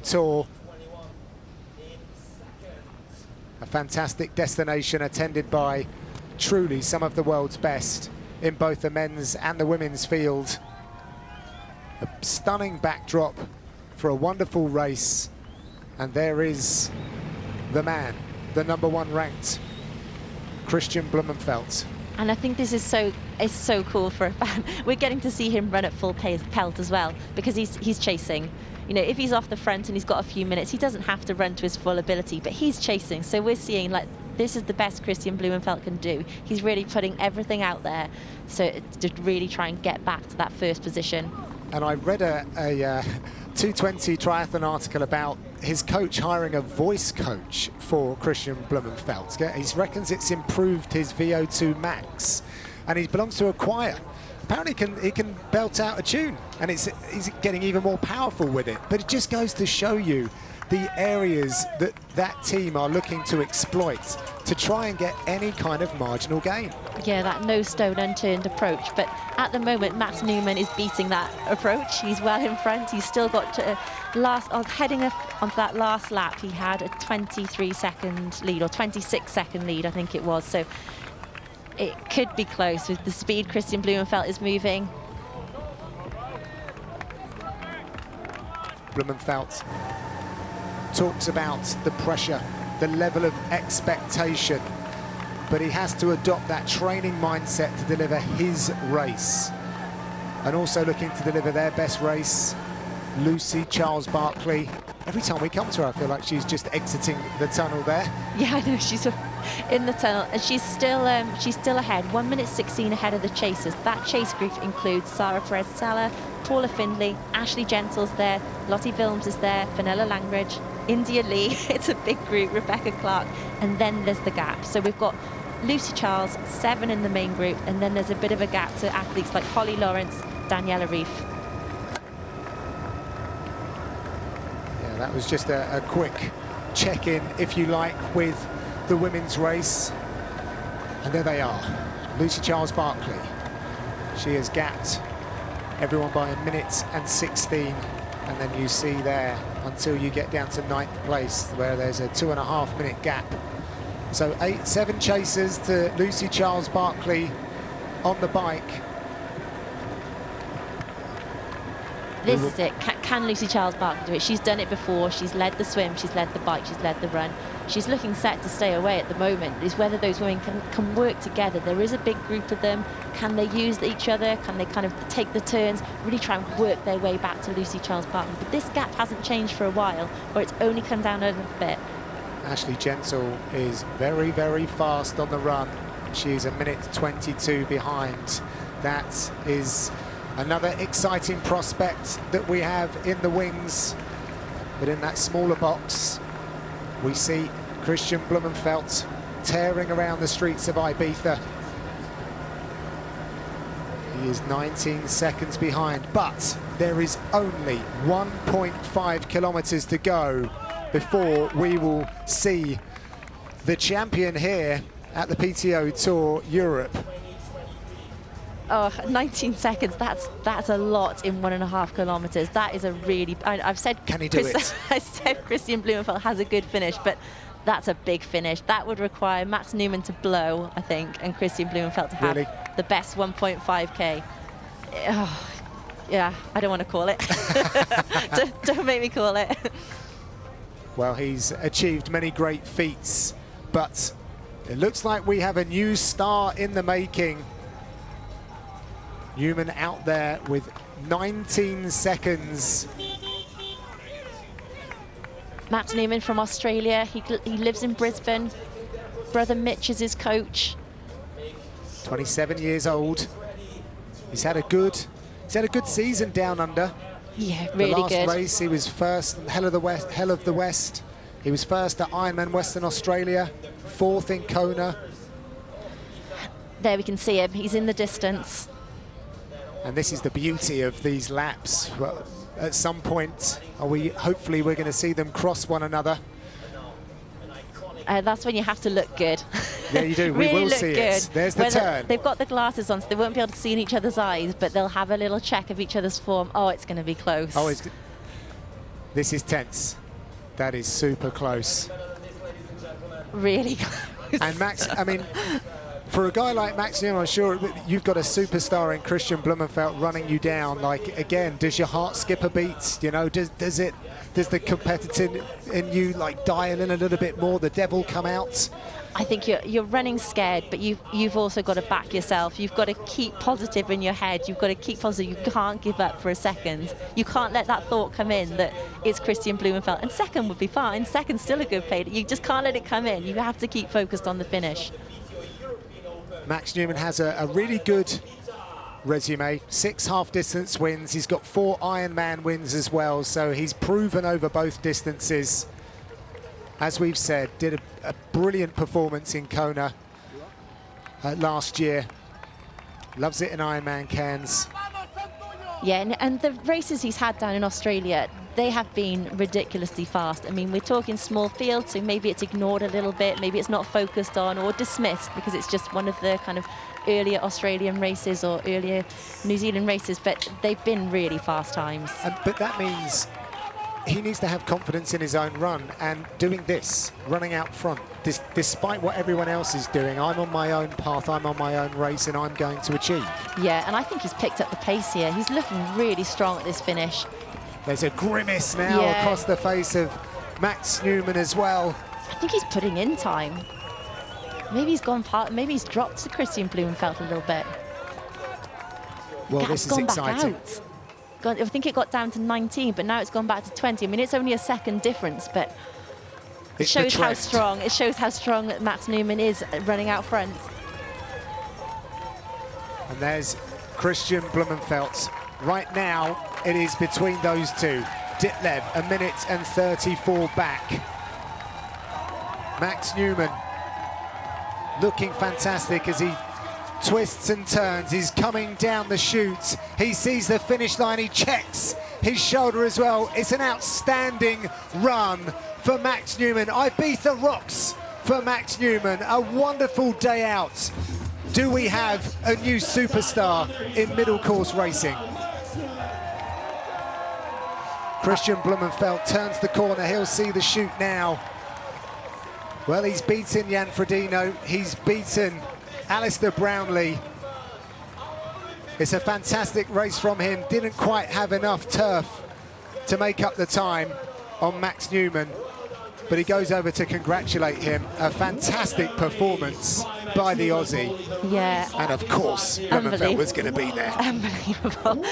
Tour. A fantastic destination attended by truly some of the world's best in both the men's and the women's field. A stunning backdrop for a wonderful race, and there is the man, the #1 ranked Kristian Blummenfelt. And I think this is so cool for a fan. We're getting to see him run at full pelt as well, because he's chasing. You know, if he's off the front and he's got a few minutes, he doesn't have to run to his full ability, but he's chasing. So we're seeing, like, this is the best Kristian Blummenfelt can do. He's really putting everything out there so to really try and get back to that first position. And I read a 220 triathlon article about his coach hiring a voice coach for Kristian Blummenfelt. He reckons it's improved his VO2 max, and he belongs to a choir. Apparently he can belt out a tune, and he's getting even more powerful with it. But it just goes to show you the areas that team are looking to exploit to try and get any kind of marginal gain. Yeah, that no stone unturned approach. But at the moment, Max Neumann is beating that approach. He's well in front. He's still got to heading up onto that last lap. He had a 23-second lead, or 26-second lead, I think it was. So it could be close with the speed Kristian Blummenfelt is moving. Blummenfelt talks about the pressure, the level of expectation, but he has to adopt that training mindset to deliver his race. And also looking to deliver their best race, Lucy Charles-Barclay. Every time we come to her, I feel like she's just exiting the tunnel there. Yeah, I know, she's in the tunnel, and she's still ahead, 1 minute 16 ahead of the chasers. That chase group includes Sarah Perez-Sala, Paula Findlay, Ashley Gentle's there, Lottie Wilms is there, Fenella Langridge, India Lee. It's a big group, Rebecca Clark, and then there's the gap. So we've got Lucy Charles, 7 in the main group, and then there's a bit of a gap to athletes like Holly Lawrence, Daniela Reif. That was just a quick check-in, if you like, with the women's race. And there they are, Lucy Charles-Barclay. She has gapped everyone by 1 minute and 16. And then you see there, until you get down to 9th place, where there's a 2.5 minute gap. So 7 chasers to Lucy Charles-Barclay on the bike. This is it. Can Lucy Charles-Barclay do it? She's done it before. She's led the swim, she's led the bike, she's led the run. She's looking set to stay away at the moment. Is whether those women can work together. There is a big group of them. Can they use each other? Can they kind of take the turns, really try and work their way back to Lucy Charles-Barclay? But this gap hasn't changed for a while, or it's only come down a little bit. Ashley Gentle is very, very fast on the run. She's 1 minute 22 behind. That is another exciting prospect that we have in the wings. But in that smaller box, we see Kristian Blummenfelt tearing around the streets of Ibiza. He is 19 seconds behind, but there is only 1.5 kilometers to go before we will see the champion here at the PTO Tour Europe. Oh, 19 seconds, that's a lot in 1.5 kilometers. That is a really, I've said, can he do it? I said Kristian Blummenfelt has a good finish, but that's a big finish. That would require Max Neumann to blow, I think, and Kristian Blummenfelt to have the best 1.5K. Oh, yeah, I don't want to call it. don't make me call it. Well, he's achieved many great feats, but it looks like we have a new star in the making. Neumann out there with 19 seconds. Max Neumann from Australia. He lives in Brisbane. Brother Mitch is his coach. 27 years old. He's had a good season down under. Yeah, really good. The last race, he was first, Hell of the West. He was first at Ironman Western Australia, 4th in Kona. There we can see him. He's in the distance. And this is the beauty of these laps. Well, at some point, hopefully we're going to see them cross one another. That's when you have to look good. Yeah, you do. Really we will see good. it. There's the turn. They've got the glasses on, so they won't be able to see in each other's eyes, but they'll have a little check of each other's form. Oh, it's going to be close. Oh, This is tense. That is super close. Really close. And Max, I mean, for a guy like Max Neumann, I'm sure you've got a superstar in Kristian Blummenfelt running you down. Like, again, does your heart skip a beat? You know, does the competitor in you like dial in a little bit more, the devil come out? I think you're running scared, but you've also got to back yourself. You've got to keep positive in your head. You've got to keep positive. You can't give up for a second. You can't let that thought come in that it's Kristian Blummenfelt. And second would be fine. Second's still a good play. You just can't let it come in. You have to keep focused on the finish. Max Neumann has a really good resume. 6 half-distance wins. He's got 4 Ironman wins as well, so he's proven over both distances. As we've said, did a brilliant performance in Kona last year. Loves it in Ironman Cairns. Yeah, and the races he's had down in Australia, they have been ridiculously fast. I mean, we're talking small fields, so maybe it's ignored a little bit, maybe it's not focused on or dismissed because it's just one of the kind of earlier Australian races or earlier New Zealand races, but they've been really fast times. But that means he needs to have confidence in his own run, and doing this, running out front, despite what everyone else is doing. I'm on my own path, I'm on my own race, and I'm going to achieve. Yeah, and I think he's picked up the pace here. He's looking really strong at this finish. There's a grimace now across the face of Max Neumann as well. I think he's putting in time. Maybe he's gone part, maybe he's dropped to Kristian Blummenfelt a little bit. Well, this is exciting. I think it got down to 19, but now it's gone back to 20. I mean, it's only a second difference, but it shows how strong. It shows how strong that Max Neumann is running out front. And there's Kristian Blummenfelt. Right now, it is between those two. Ditlev, 1 minute and 34 back. Max Neumann looking fantastic as he twists and turns. He's coming down the chute. He sees the finish line. He checks his shoulder as well. It's an outstanding run for Max Neumann. Ibiza rocks for Max Neumann. A wonderful day out. Do we have a new superstar in middle course racing? Kristian Blummenfelt turns the corner. He'll see the chute now. Well, he's beaten Jan Frodeno. He's beaten Alistair Brownlee. It's a fantastic race from him. Didn't quite have enough turf to make up the time on Max Neumann, but he goes over to congratulate him. A fantastic performance by the Aussie. Yeah. And of course, Blummenfelt was going to be there. Unbelievable.